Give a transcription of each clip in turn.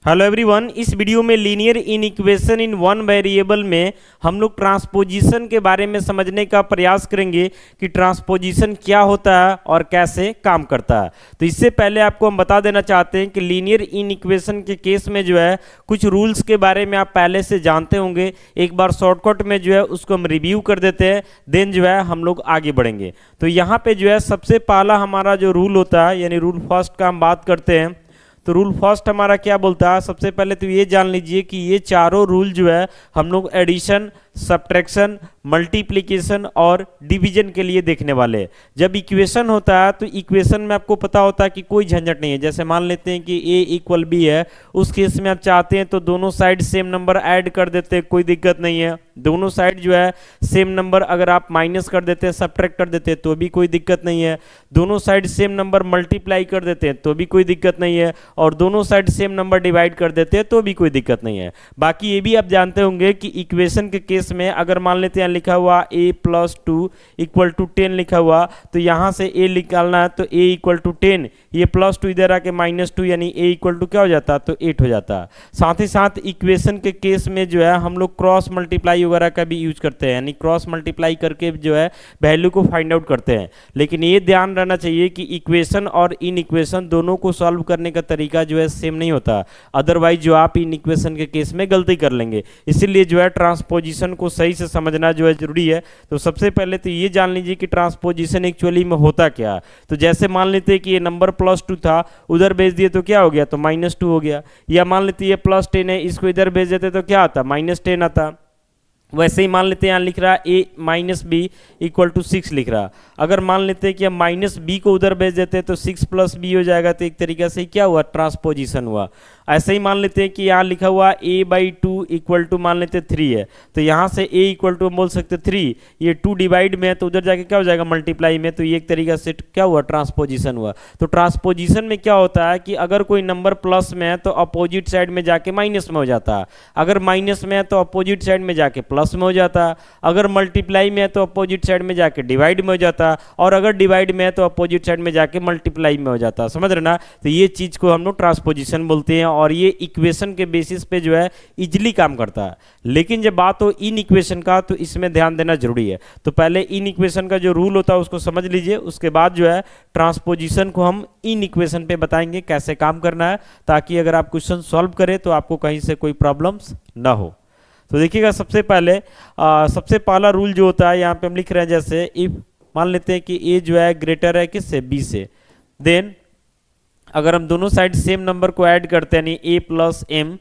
Hello everyone, इस video में linear inequation in one variable में हम लोग ट्रांसपोजिशन के बारे में समझने का प्रयास करेंगे कि ट्रांसपोजिशन क्या होता है और कैसे काम करता है। तो इससे पहले आपको हम बता देना चाहते हैं कि लीनियर इनइक्वेशन के केस में जो है कुछ रूल्स के बारे में आप पहले से जानते होंगे। एक बार शॉर्टकट में जो है उसको हम रिव्यू कर देते हैं, देन जो है हम लोग आगे बढ़ेंगे। तो यहाँ पे जो है सबसे पहला हमारा जो रूल होता है, यानी रूल फर्स्ट का हम बात करते हैं। तो रूल फर्स्ट हमारा क्या बोलता है, सबसे पहले तो ये जान लीजिए कि ये चारों रूल जो है हम लोग एडिशन, सब्ट्रैक्शन, मल्टीप्लिकेशन और डिवीजन के लिए देखने वाले हैं। जब इक्वेशन होता है तो इक्वेशन में आपको पता होता है कि कोई झंझट नहीं है। जैसे मान लेते हैं कि a इक्वल b है, उस केस में आप चाहते हैं तो दोनों साइड सेम नंबर ऐड कर देते हैं, कोई दिक्कत नहीं है। दोनों साइड जो है सेम नंबर अगर आप माइनस कर देते हैं, सब्ट्रैक्ट कर देते हैं तो भी कोई दिक्कत नहीं है। दोनों साइड सेम नंबर मल्टीप्लाई कर देते हैं तो भी कोई दिक्कत नहीं है, और दोनों साइड सेम नंबर डिवाइड कर देते हैं तो भी कोई दिक्कत नहीं है। बाकी ये भी आप जानते होंगे कि इक्वेशन के केस में अगर मान लेते हैं लिखा हुआ a प्लस 2 इक्वल टू 10 लिखा हुआ, तो यहां से a निकालना है तो a इक्वल टू 10, ये प्लस 2 इधर आके माइनस 2, यानी a इक्वल टू क्या हो जाता है, तो 8 हो जाता है। साथ ही साथ इक्वेशन के केस में जो है हम लोग क्रॉस मल्टीप्लाई वगैरह का भी यूज करते हैं, यानी क्रॉस मल्टीप्लाई करके जो है वैल्यू को फाइंड आउट करते हैं। लेकिन ये ध्यान रहना चाहिए कि इक्वेशन और इन इक्वेशन दोनों को सॉल्व करने का तरीका जो है सेम नहीं होता, अदरवाइज जो आप इन इक्वेशन के केस में गलती कर लेंगे। इसीलिए जो है ट्रांसपोजिशन को सही से समझना जो है जरूरी है। तो सबसे पहले तो ये जान लीजिए कि ट्रांसपोजिशन एक्चुअली में होता क्या है। तो जैसे मान लेते हैं कि ये नंबर प्लस 2 था, उधर भेज दिए तो क्या हो गया, तो माइनस 2 हो गया। या मान लेते ये प्लस 10 है, इसको इधर भेज देते तो क्या आता, माइनस 10 आता। वैसे ही मान लेते हैं यहाँ लिख रहा है a minus B equal to 6 लिख रहा। अगर मान लेते हैं कि हम माइनस बी को उधर भेज देते हैं तो 6 प्लस बी हो जाएगा। तो एक तरीके से क्या हुआ, ट्रांसपोजिशन हुआ। ऐसे ही मान लेते हैं कि यहाँ लिखा हुआ a बाई 2 इक्वल टू मान लेते 3 है, तो यहाँ से a इक्वल टू बोल सकते 3, ये 2 डिवाइड में है तो उधर जाके क्या हो जाएगा, मल्टीप्लाई में। तो ये एक तरीका से क्या हुआ, ट्रांसपोजिशन हुआ। तो ट्रांसपोजिशन में क्या होता है कि अगर कोई नंबर प्लस में है तो अपोजिट साइड में जाके माइनस में हो जाता है, अगर माइनस में है तो अपोजिट साइड में जाके प्लस में हो जाता है, अगर मल्टीप्लाई में है तो अपोजिट साइड में जाके डिवाइड में हो जाता है, और अगर डिवाइड में है तो अपोजिट साइड में जाके मल्टीप्लाई में हो जाता है। समझ रहे ना। तो ये चीज को हम लोग ट्रांसपोजिशन बोलते हैं, और ये इक्वेशन के बेसिस पे जो है इजीली काम करता है। लेकिन जब बात हो इन इक्वेशन का तो इसमें ध्यान देना जरूरी है। तो पहले इन इक्वेशन का जो रूल होता है उसको समझ लीजिए, उसके बाद जो है ट्रांसपोजिशन को हम इन इक्वेशन पे बताएंगे कैसे काम करना है, ताकि अगर आप क्वेश्चन सॉल्व करें तो आपको कहीं से कोई प्रॉब्लम्स ना हो। तो देखिएगा सबसे पहले सबसे पहला रूल जो होता है यहाँ पे हम लिख रहे हैं, जैसे इफ मान लेते हैं कि a जो है ग्रेटर है किससे, b से, देन अगर हम दोनों साइड सेम नंबर को ऐड करते हैं, यानी a plus M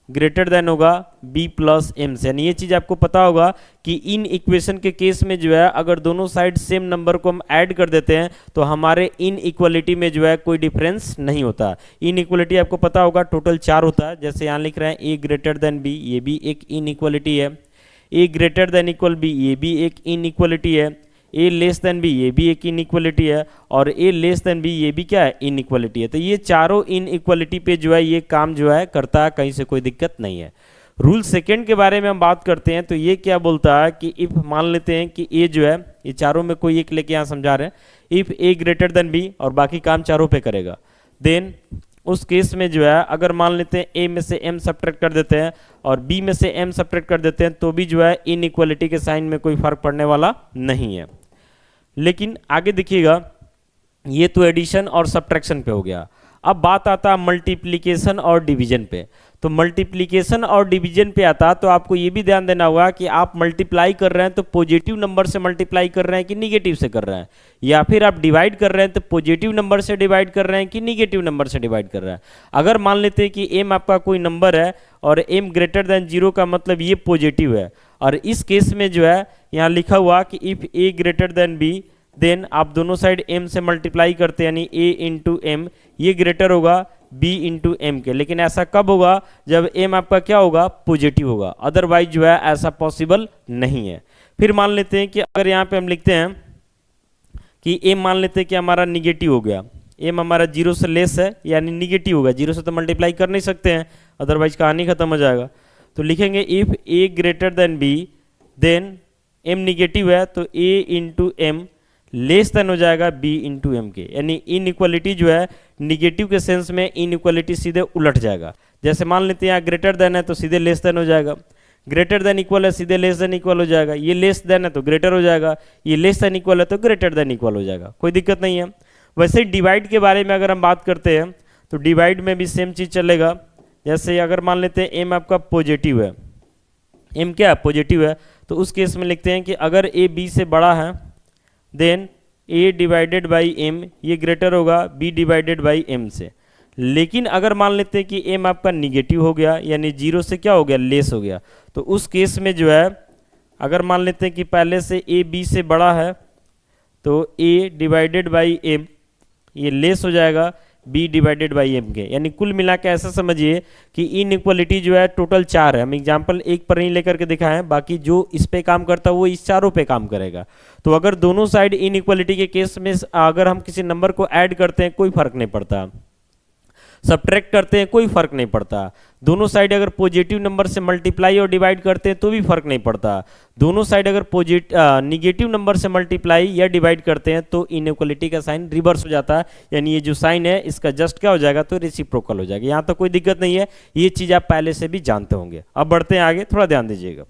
greater than होगा b प्लस एम से। यानी ये चीज आपको पता होगा कि इन इक्वेशन के केस में जो है अगर दोनों साइड सेम नंबर को हम ऐड कर देते हैं तो हमारे इन इक्वलिटी में जो है कोई डिफरेंस नहीं होता। इन इक्वलिटी आपको पता होगा टोटल 4 होता है। जैसे यहाँ लिख रहे हैं a ग्रेटर देन b, ये भी एक इन इक्वलिटी है। a greater than equal b, ये भी एक इन इक्वलिटी है। a लेस देन b, ये भी एक इन इक्वलिटी है। और a लेस देन b, ये भी क्या है, इन इक्वलिटी है। तो ये चारों इन इक्वलिटी पे जो है ये काम जो है करता है, कहीं से कोई दिक्कत नहीं है। रूल सेकंड के बारे में हम बात करते हैं, तो ये क्या बोलता है कि इफ मान लेते हैं कि a जो है, ये चारों में कोई एक लेके यहाँ समझा रहे हैं, if a greater than b, और बाकी काम चारों पे करेगा, देन उस केस में जो है अगर मान लेते हैं a में से m सब्ट्रैक्ट कर देते हैं और b में से m सब्ट्रैक्ट कर देते हैं तो भी जो है इन इक्वलिटी के साइन में कोई फर्क पड़ने वाला नहीं है। लेकिन आगे देखिएगा, ये तो एडिशन और सब्ट्रैक्शन पे हो गया। अब बात आता है मल्टीप्लिकेशन और डिवीजन पे। तो मल्टीप्लिकेशन और डिवीजन पे आता तो आपको ये भी ध्यान देना होगा कि आप मल्टीप्लाई कर रहे हैं तो पॉजिटिव नंबर से मल्टीप्लाई कर रहे हैं कि निगेटिव से कर रहे हैं, या फिर आप डिवाइड कर रहे हैं तो पॉजिटिव नंबर से डिवाइड कर रहे हैं कि निगेटिव नंबर से डिवाइड कर रहे हैं। अगर मान लेते हैं कि m आपका कोई नंबर है और m ग्रेटर देन 0 का मतलब ये पॉजिटिव है, और इस केस में जो है यहाँ लिखा हुआ कि if a greater than b, then आप दोनों साइड m से मल्टीप्लाई करते हैं, यानी a इंटू एम, ये ग्रेटर होगा b इंटू एम के। लेकिन ऐसा कब होगा, जब m आपका क्या होगा, पॉजिटिव होगा, अदरवाइज जो है ऐसा पॉसिबल नहीं है। फिर मान लेते हैं कि अगर यहाँ पे हम लिखते हैं कि m मान लेते हैं कि हमारा निगेटिव हो गया, m हमारा 0 से लेस है यानी निगेटिव होगा, 0 से तो मल्टीप्लाई कर नहीं सकते हैं, अदरवाइज कहानी खत्म हो जाएगा। तो लिखेंगे if a greater than b, then m negative है तो a into M, less than हो जाएगा बी इंटू एम के, यानी इनइक्वालिटी जो है निगेटिव के सेंस में इनइक्वालिटी सीधे उलट जाएगा। जैसे मान लेते हैं यहाँ ग्रेटर देन है तो सीधे लेस देन हो जाएगा, ग्रेटर देन इक्वल है सीधे लेस देन इक्वल हो जाएगा, ये लेस देन है तो ग्रेटर हो जाएगा, ये लेस देन इक्वल है तो ग्रेटर देन इक्वल हो जाएगा, कोई दिक्कत नहीं है। वैसे डिवाइड के बारे में अगर हम बात करते हैं तो डिवाइड में भी सेम चीज़ चलेगा। जैसे अगर मान लेते हैं एम आपका पॉजिटिव है, एम क्या है पॉजिटिव है, तो उस केस में लिखते हैं कि अगर ए बी से बड़ा है then A divided by M ये ग्रेटर होगा बी डिवाइडेड बाई एम से। लेकिन अगर मान लेते हैं कि एम आपका निगेटिव हो गया यानी जीरो से क्या हो गया लेस हो गया, तो उस केस में जो है अगर मान लेते हैं कि पहले से ए बी से बड़ा है तो ए डिवाइडेड बाई एम ये लेस हो जाएगा बी डिवाइडेड बाई एम के, यानी कुल मिला के ऐसा समझिए कि इनइक्वालिटी जो है टोटल 4 है। हम एग्जांपल एक पर नहीं लेकर के दिखाएं, बाकी जो इस पे काम करता है वो इस चारों पे काम करेगा। तो अगर दोनों साइड इनइक्वालिटी के केस में अगर हम किसी नंबर को ऐड करते हैं कोई फर्क नहीं पड़ता, सब्ट्रैक्ट करते हैं कोई फर्क नहीं पड़ता, दोनों साइड अगर पॉजिटिव नंबर से मल्टीप्लाई और डिवाइड करते हैं तो भी फर्क नहीं पड़ता, दोनों साइड अगर निगेटिव नंबर से मल्टीप्लाई या डिवाइड करते हैं तो इनइक्वालिटी का साइन रिवर्स हो जाता है, यानी ये जो साइन है इसका जस्ट क्या हो जाएगा तो रेसिप्रोकल हो जाएगा। यहाँ तो कोई दिक्कत नहीं है, ये चीज़ आप पहले से भी जानते होंगे। अब बढ़ते हैं आगे, थोड़ा ध्यान दीजिएगा,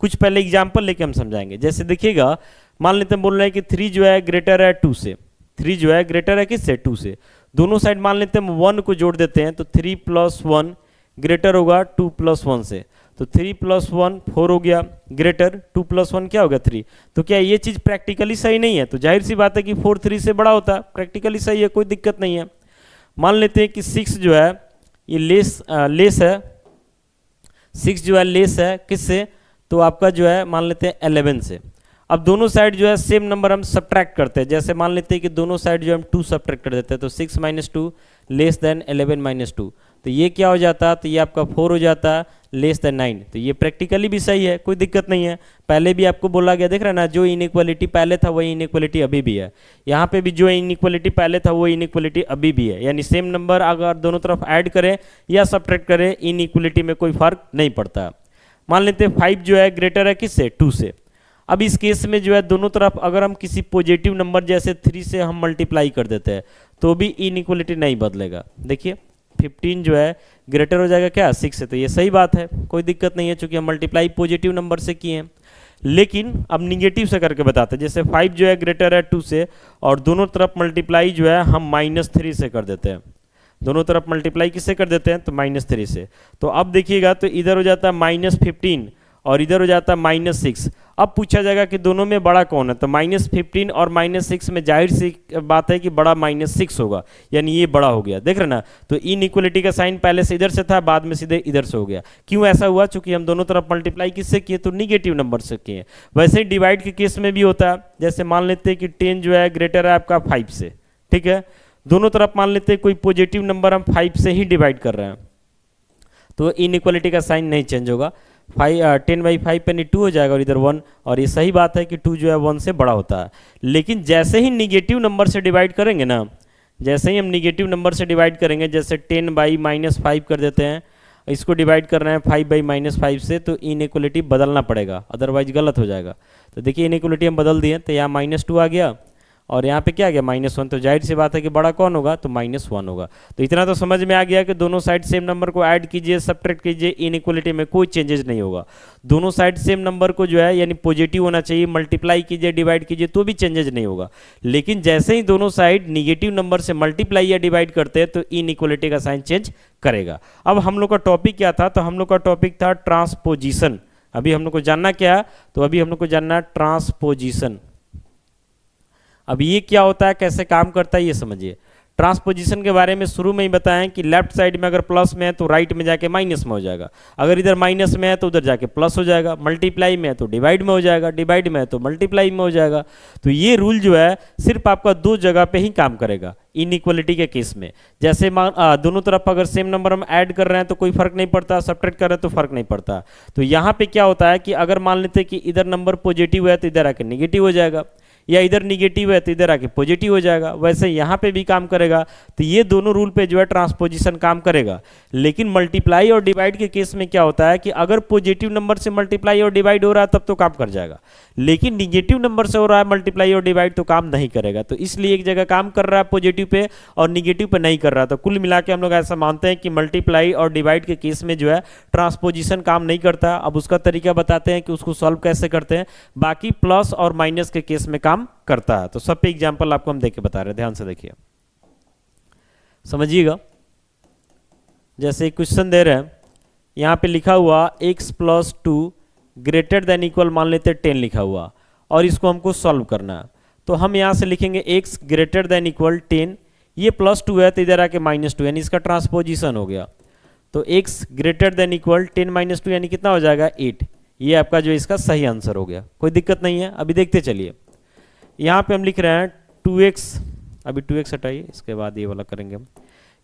कुछ पहले एग्जाम्पल लेके हम समझाएंगे। जैसे देखिएगा मान लेते हैं बोल रहे हैं कि 3 जो है ग्रेटर है 2 से, 3 जो है ग्रेटर है किससे 2 से, दोनों साइड मान लेते हैं हम 1 को जोड़ देते हैं तो 3 + 1 ग्रेटर होगा 2 + 1 से, तो 3 + 1 4 हो गया ग्रेटर, 2 + 1 क्या होगा 3। तो क्या ये चीज़ प्रैक्टिकली सही नहीं है, तो जाहिर सी बात है कि 4 3 से बड़ा होता है, प्रैक्टिकली सही है कोई दिक्कत नहीं है। मान लेते हैं कि 6 जो है ये लेस है, 6 जो है लेस है किससे, तो आपका जो है मान लेते हैं 11 से। अब दोनों साइड जो है सेम नंबर हम सब्ट्रैक्ट करते हैं, जैसे मान लेते हैं कि दोनों साइड जो हम 2 सब्ट्रैक्ट कर देते हैं तो 6 - 2 लेस देन 11 - 2, तो ये क्या हो जाता है, तो ये आपका 4 हो जाता है लेस देन 9। तो ये प्रैक्टिकली भी सही है, कोई दिक्कत नहीं है। पहले भी आपको बोला गया, देख रहे ना, जो इनइक्वालिटी पहले था वही इनइक्वालिटी अभी भी है, यहाँ पे भी जो इनइक्वालिटी पहले था वो इनइक्वालिटी अभी भी है, यानी सेम नंबर अगर दोनों तरफ ऐड करें या सब्ट्रैक्ट करें इनइक्वालिटी में कोई फर्क नहीं पड़ता। मान लेते हैं 5 जो है ग्रेटर है किससे 2 से। अब इस केस में जो है दोनों तरफ अगर हम किसी पॉजिटिव नंबर जैसे 3 से हम मल्टीप्लाई कर देते हैं तो भी इनइक्वालिटी नहीं बदलेगा। देखिए 15 जो है ग्रेटर हो जाएगा क्या 6 से, तो ये सही बात है, कोई दिक्कत नहीं है चूंकि हम मल्टीप्लाई पॉजिटिव नंबर से किए हैं। लेकिन अब निगेटिव से करके बताते हैं, जैसे 5 जो है ग्रेटर है 2 से और दोनों तरफ मल्टीप्लाई जो है हम -3 से कर देते हैं, दोनों तरफ मल्टीप्लाई किससे कर देते हैं तो -3 से। तो अब देखिएगा तो इधर हो जाता है -15 और इधर हो जाता है -6। अब पूछा जाएगा कि दोनों में बड़ा कौन है, तो -15 और -6 में जाहिर सी बात है कि बड़ा -6 होगा, यानी ये बड़ा हो गया, देख रहे ना। तो इनइक्वालिटी का साइन पहले से इधर से था, बाद में सीधे इधर से हो गया। क्यों ऐसा हुआ, चूंकि हम दोनों तरफ मल्टीप्लाई किससे किए तो निगेटिव नंबर से किए। वैसे ही डिवाइड के केस में भी होता है, जैसे मान लेते हैं कि 10 जो है ग्रेटर है आपका 5 से, ठीक है, दोनों तरफ मान लेते हैं कोई पॉजिटिव नंबर हम 5 से ही डिवाइड कर रहे हैं तो इनइक्वालिटी का साइन नहीं चेंज होगा। 10/5 पे 2 हो जाएगा और इधर 1, और ये सही बात है कि 2 जो है 1 से बड़ा होता है। लेकिन जैसे ही निगेटिव नंबर से डिवाइड करेंगे ना, जैसे ही हम निगेटिव नंबर से डिवाइड करेंगे, जैसे 10/-5 कर देते हैं, इसको डिवाइड कर रहे हैं 5/-5 से, तो इनइक्वालिटी बदलना पड़ेगा, अदरवाइज गलत हो जाएगा। तो देखिए इनइक्वालिटी हम बदल दिए, तो यहाँ -2 आ गया और यहाँ पे क्या आ गया -1, तो जाहिर सी बात है कि बड़ा कौन होगा तो -1 होगा। तो इतना तो समझ में आ गया कि दोनों साइड सेम नंबर को ऐड कीजिए सब्ट्रैक्ट कीजिए, इनइक्वालिटी में कोई चेंजेस नहीं होगा। दोनों साइड सेम नंबर को जो है यानी पॉजिटिव होना चाहिए, मल्टीप्लाई कीजिए डिवाइड कीजिए तो भी चेंजेस नहीं होगा। लेकिन जैसे ही दोनों साइड निगेटिव नंबर से मल्टीप्लाई या डिवाइड करते हैं तो इनइक्वालिटी का साइन चेंज करेगा। अब हम लोग का टॉपिक क्या था, तो हम लोग का टॉपिक था ट्रांसपोजिशन। अभी हम लोग को जानना क्या, तो अभी हम लोग को जानना ट्रांसपोजिशन। अब ये क्या होता है, कैसे काम करता है, ये समझिए। ट्रांसपोजिशन के बारे में शुरू में ही बताएं कि लेफ्ट साइड में अगर प्लस में है तो राइट में जाके माइनस में हो जाएगा, अगर इधर माइनस में है तो उधर जाके प्लस हो जाएगा, मल्टीप्लाई में है तो डिवाइड में हो जाएगा, डिवाइड में है तो मल्टीप्लाई में हो जाएगा। तो ये रूल जो है सिर्फ आपका 2 जगह पे ही काम करेगा इनइक्वालिटी के केस में। जैसे दोनों तरफ अगर सेम नंबर हम ऐड कर रहे हैं तो कोई फर्क नहीं पड़ता, सब्ट्रैक्ट कर रहे हैं तो फर्क नहीं पड़ता। तो यहाँ पे क्या होता है कि अगर मान लेते हैं कि इधर नंबर पॉजिटिव है तो इधर आके निगेटिव हो जाएगा, या इधर निगेटिव है तो इधर आके पॉजिटिव हो जाएगा, वैसे यहाँ पे भी काम करेगा। तो ये दोनों रूल पे जो है ट्रांसपोजिशन काम करेगा। लेकिन मल्टीप्लाई और डिवाइड के केस में क्या होता है कि अगर पॉजिटिव नंबर से मल्टीप्लाई और डिवाइड हो रहा है तब तो काम कर जाएगा, लेकिन निगेटिव नंबर से हो रहा है मल्टीप्लाई और डिवाइड तो काम नहीं करेगा। तो इसलिए एक जगह काम कर रहा है पॉजिटिव पे और निगेटिव पे नहीं कर रहा। तो कुल मिला के हम लोग ऐसा मानते हैं कि मल्टीप्लाई और डिवाइड के केस में जो है ट्रांसपोजिशन काम नहीं करता। अब उसका तरीका बताते हैं कि उसको सॉल्व कैसे करते हैं। बाकी प्लस और माइनस के केस में काम करता है। तो सब पे एग्जांपल आपको हम देख के बता रहे हैं, ध्यान से देखिए समझिएगा। जैसे क्वेश्चन दे रहे हैं, यहाँ पे लिखा हुआ x + 2 ग्रेटर देन इक्वल मान लेते 10 लिखा हुआ और इसको हमको सॉल्व करना है। तो हम यहाँ से लिखेंगे x ग्रेटर देन इक्वल 10, ये +2 है तो इधर आके -2 यानी इसका ट्रांसपोजिशन हो गया। तो x ग्रेटर देन इक्वल 10 - 2 यानी कितना हो जाएगा 8। ये आपका जो इसका सही आंसर हो गया, कोई दिक्कत नहीं है। अभी देखते चलिए, यहाँ पे हम लिख रहे हैं 2x, अभी 2x हटाइए, इसके बाद ये वाला करेंगे हम।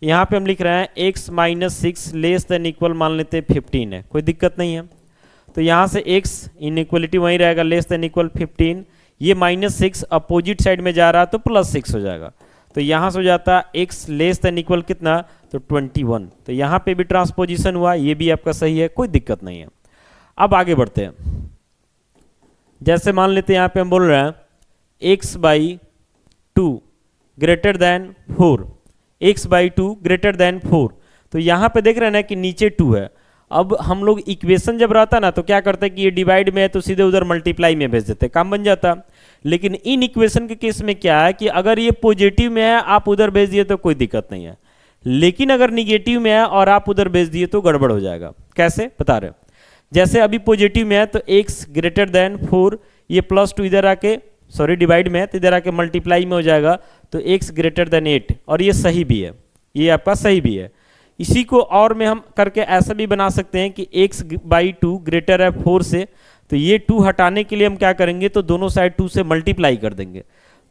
यहाँ पे हम लिख रहे हैं x - 6 लेस देन इक्वल मान लेते 15 है, कोई दिक्कत नहीं है। तो यहाँ से x इनइक्वलिटी वहीं रहेगा, लेस देन इक्वल 15, ये -6 अपोजिट साइड में जा रहा तो +6 हो जाएगा। तो यहाँ से हो जाता x लेस देन इक्वल कितना, तो 21। तो यहाँ पे भी ट्रांसपोजिशन हुआ, ये भी आपका सही है, कोई दिक्कत नहीं है। अब आगे बढ़ते हैं। जैसे मान लेते हैं यहाँ पे हम बोल रहे हैं x/2 greater than 4, x/2 greater than 4। तो यहाँ पे देख रहे हैं ना कि नीचे 2 है। अब हम लोग इक्वेशन जब रहता ना तो क्या करते हैं कि ये डिवाइड में है तो सीधे उधर मल्टीप्लाई में भेज देते, काम बन जाता। लेकिन इन इक्वेशन के केस में क्या है कि अगर ये पॉजिटिव में है आप उधर भेज दिए तो कोई दिक्कत नहीं है, लेकिन अगर निगेटिव में है और आप उधर भेज दिए तो गड़बड़ हो जाएगा। कैसे बता रहे, जैसे अभी पॉजिटिव में है तो x ग्रेटर देन 4, ये +2 इधर आके सॉरी डिवाइड में है तो इधर आके मल्टीप्लाई में हो जाएगा तो x ग्रेटर देन 8, और ये सही भी है, ये आपका सही भी है। इसी को और में हम करके ऐसा भी बना सकते हैं कि x/2 ग्रेटर है 4 से, तो ये 2 हटाने के लिए हम क्या करेंगे तो दोनों साइड 2 से मल्टीप्लाई कर देंगे।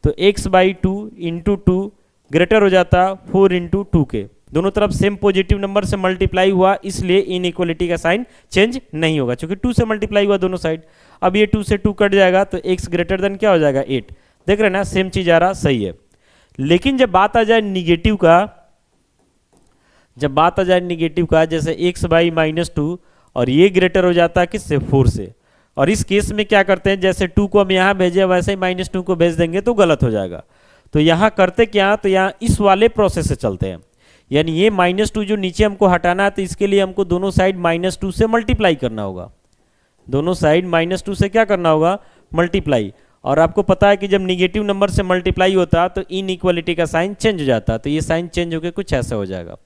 तो x/2 × 2 ग्रेटर हो जाता 4 × 2 के, दोनों तरफ सेम पॉजिटिव नंबर से मल्टीप्लाई हुआ इसलिए इनइक्वलिटी का साइन चेंज नहीं होगा, क्योंकि 2 से मल्टीप्लाई हुआ दोनों साइड। अब ये 2 से 2 कट जाएगा तो x ग्रेटर देन क्या हो जाएगा 8। देख रहे हैं ना, सेम चीज आ रहा, सही है। लेकिन जब बात आ जाए निगेटिव का, जैसे x/-2 और ये ग्रेटर हो जाता है किससे 4 से, और इस केस में क्या करते हैं जैसे 2 को हम यहाँ भेजे वैसे ही -2 को भेज देंगे तो गलत हो जाएगा। तो यहाँ करते क्या, तो यहाँ इस वाले प्रोसेस से चलते हैं, यानी ये -2 जो नीचे हमको हटाना है तो इसके लिए हमको दोनों साइड -2 से मल्टीप्लाई करना होगा, दोनों साइड -2 से क्या करना होगा मल्टीप्लाई। और आपको पता है कि जब निगेटिव नंबर से मल्टीप्लाई होता तो इनइक्वलिटी का साइन चेंज हो जाता, तो ये साइन चेंज होकर कुछ ऐसा हो जाएगा।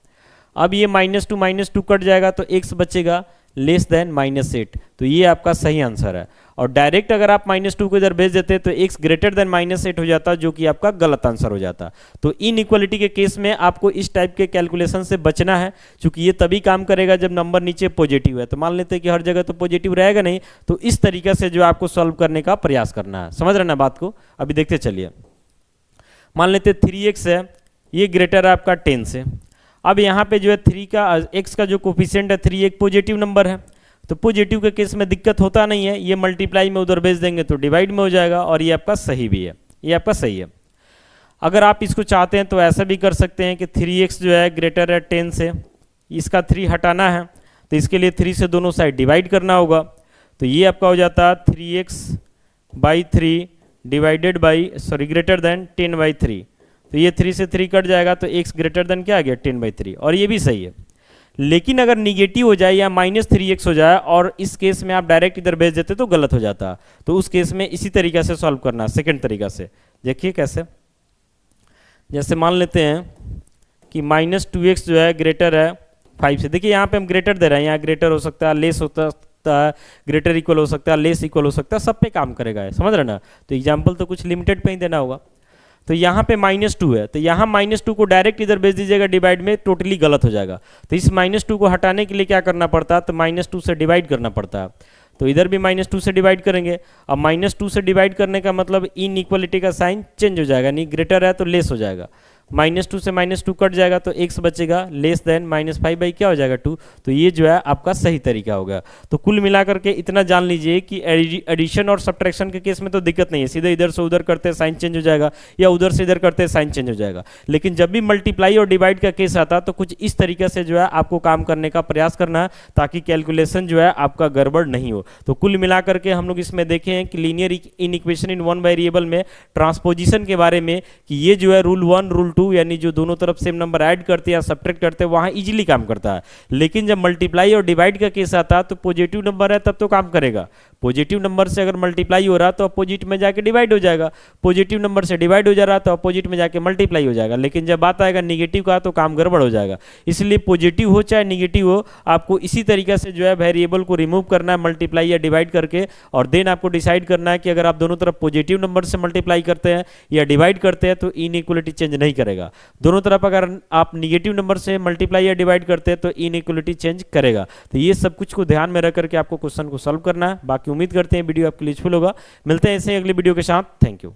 अब ये -2 कट जाएगा तो x बचेगा लेस देन -8, तो ये आपका सही आंसर है। और डायरेक्ट अगर आप -2 को इधर भेज देते तो x ग्रेटर देन -8 हो जाता, जो कि आपका गलत आंसर हो जाता। तो इनइक्वलिटी के केस में आपको इस टाइप के कैलकुलेशन से बचना है, क्योंकि ये तभी काम करेगा जब नंबर नीचे पॉजिटिव है। तो मान लेते हैं कि हर जगह तो पॉजिटिव रहेगा नहीं, तो इस तरीके से जो आपको सॉल्व करने का प्रयास करना है। समझ रहे ना बात को, अभी देखते चलिए। मान लेते 3x है, ये ग्रेटर है आपका 10 से। अब यहाँ पे जो है 3 का x का जो कोफिशिएंट है 3 एक पॉजिटिव नंबर है, तो पॉजिटिव के केस में दिक्कत होता नहीं है, ये मल्टीप्लाई में उधर भेज देंगे तो डिवाइड में हो जाएगा, और ये आपका सही भी है, ये आपका सही है। अगर आप इसको चाहते हैं तो ऐसा भी कर सकते हैं कि 3x जो है ग्रेटर है 10 से, इसका 3 हटाना है तो इसके लिए 3 से दोनों साइड डिवाइड करना होगा। तो ये आपका हो जाता है 3x/3 divided by greater than 10/3। तो ये 3 से 3 कट जाएगा तो x ग्रेटर देन क्या आ गया 10/3, और ये भी सही है। लेकिन अगर निगेटिव हो जाए या -3x हो जाए और इस केस में आप डायरेक्ट इधर भेज देते तो गलत हो जाता। तो उस केस में इसी तरीके से सॉल्व करना, सेकंड तरीका से। देखिए कैसे, जैसे मान लेते हैं कि -2x जो है ग्रेटर है 5 से। देखिए यहाँ पे हम ग्रेटर दे रहे हैं, यहाँ ग्रेटर हो सकता है, लेस होता है, ग्रेटर इक्वल हो सकता है, लेस इक्वल हो सकता है, सब पे काम करेगा, समझ रहे ना। तो एग्जाम्पल तो कुछ लिमिटेड पे ही देना होगा। तो यहाँ पे -2 है, तो यहाँ -2 को डायरेक्ट इधर भेज दीजिएगा डिवाइड में, टोटली गलत हो जाएगा। तो इस -2 को हटाने के लिए क्या करना पड़ता है, तो -2 से डिवाइड करना पड़ता है। तो इधर भी -2 से डिवाइड करेंगे। अब -2 से डिवाइड करने का मतलब इनइक्वलिटी का साइन चेंज हो जाएगा, नहीं ग्रेटर है तो लेस हो जाएगा। -2 से -2 कट जाएगा तो x बचेगा लेस देन -5 बाई क्या हो जाएगा 2। तो ये जो है आपका सही तरीका होगा। तो कुल मिलाकर के इतना जान लीजिए कि एडिशन और सब्ट्रैक्शन के केस में तो दिक्कत नहीं है, सीधे इधर से उधर करते साइन चेंज हो जाएगा, या उधर से इधर करते साइन चेंज हो जाएगा। लेकिन जब भी मल्टीप्लाई और डिवाइड का केस आता तो कुछ इस तरीके से जो है आपको काम करने का प्रयास करना है, ताकि कैलकुलेशन जो है आपका गड़बड़ नहीं हो। तो कुल मिलाकर के हम लोग इसमें देखे हैं कि linear inequation in one variable में ट्रांसपोजिशन के बारे में कि ये जो है रूल 1 रूल 2 यानी जो दोनों तरफ सेम नंबर ऐड करते हैं या सब्ट्रैक्ट करते हैं वहां इजीली काम करता है। लेकिन जब मल्टीप्लाई और डिवाइड का केस आता है तो पॉजिटिव नंबर है तब तो काम करेगा। पॉजिटिव नंबर से अगर मल्टीप्लाई हो रहा तो अपोजिट में जाके डिवाइड हो जाएगा, पॉजिटिव नंबर से डिवाइड हो जा रहा तो अपोजिट में जाके मल्टीप्लाई हो जाएगा। लेकिन जब बात आएगा निगेटिव का तो काम गड़बड़ हो जाएगा। इसलिए पॉजिटिव हो चाहे निगेटिव हो, आपको इसी तरीके से जो है वेरिएबल को रिमूव करना है मल्टीप्लाई या डिवाइड करके, और देन आपको डिसाइड करना है कि अगर आप दोनों तरफ पॉजिटिव नंबर से मल्टीप्लाई करते हैं या डिवाइड करते हैं तो इनइक्वलिटी चेंज नहीं करेगा। दोनों तरफ अगर आप निगेटिव नंबर से मल्टीप्लाई या डिवाइड करते हैं तो इनइक्वलिटी चेंज करेगा। तो ये सब कुछ को ध्यान में रख करके आपको क्वेश्चन को सॉल्व करना है। बाकी उम्मीद करते हैं वीडियो आपके लिए यूजफुल होगा। मिलते हैं ऐसे ही अगली वीडियो के साथ। Thank you.